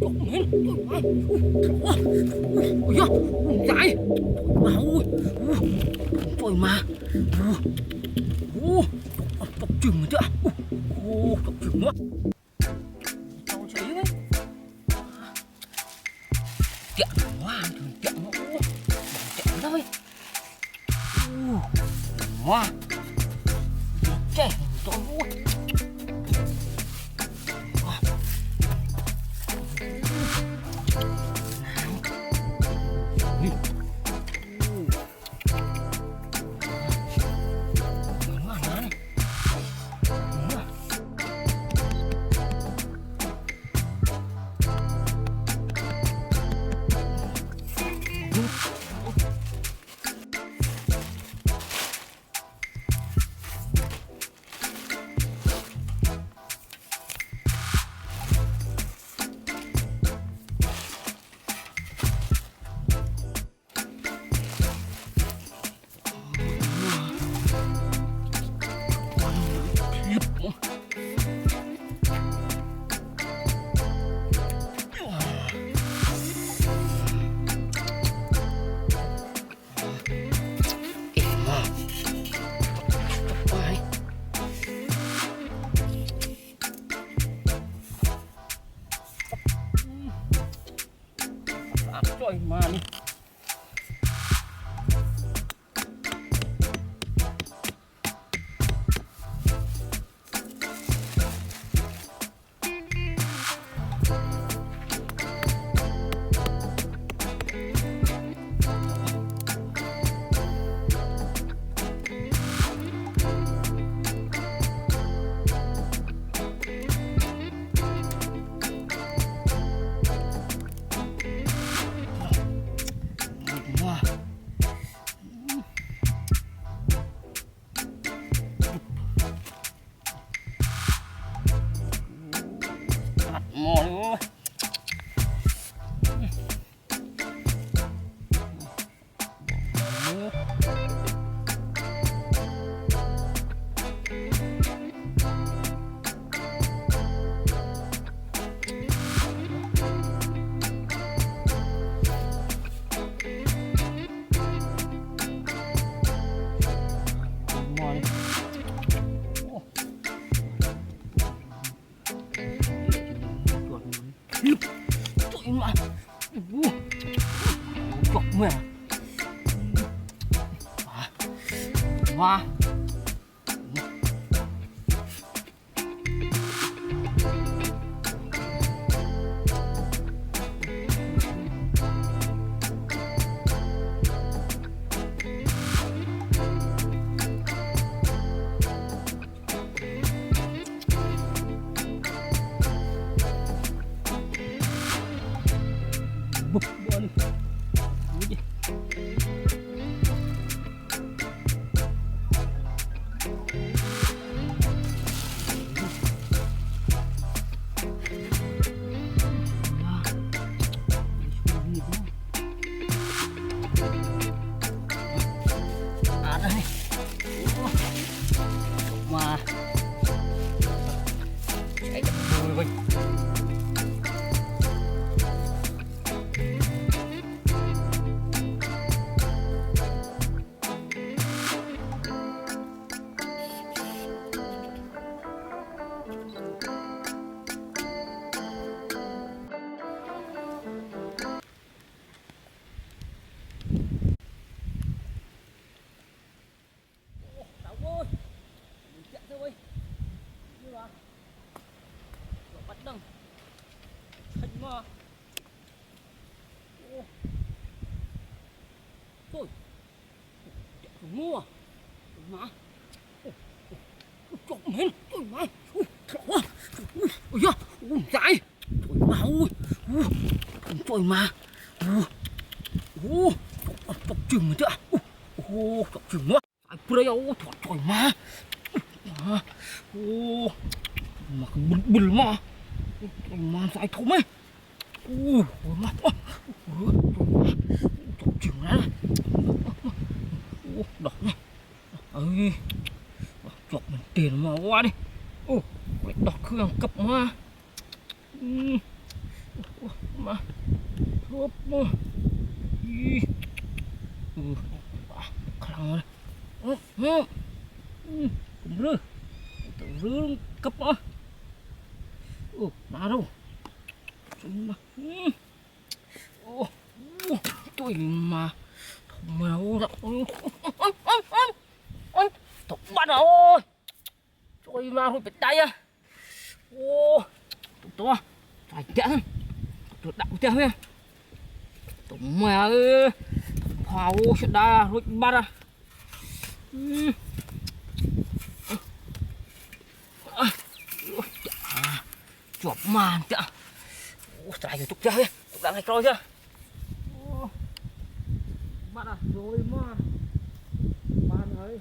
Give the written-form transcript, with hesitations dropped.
Chọc mến. Ôi da, dài. Trời mà. Chọc chừng rồi chứ. Chọc chừng nữa. Cháu cháy đấy. Tiện quá, tiện nó. Tiện thôi. Hoa. Trẻ tôi vui. Trời mà đi. Mồi tụi mà chọc mẹ hoa bụp bò đi. À đây. Mà chạy chậm rồi mình. Bắt đằng thành mà thôi mua mà chọc mến tôi mà ôi da dài trời mà trời mà chọc chừng rồi chứ chọc chừng quá phải preo trời mà mà cái bùn mà sai thúng ấy mà chọc chừng ra đỏ này ơi chọc mình tiền mà qua đi phải đọc khương cặp mà hộp mà ý khăn rồi cũng rư tự rư cấp mà nào đâu mà tôi mà mèo đó ôi tục bắt rồi tôi mà hồi bị tay à tục to phải chén tôi đặng tiêu nha tục mèo phao sẽ đa rồi bắt à chuột màn chả trái rồi tục chơi tục đặng này coi chưa bắt à rồi mà bạn ơi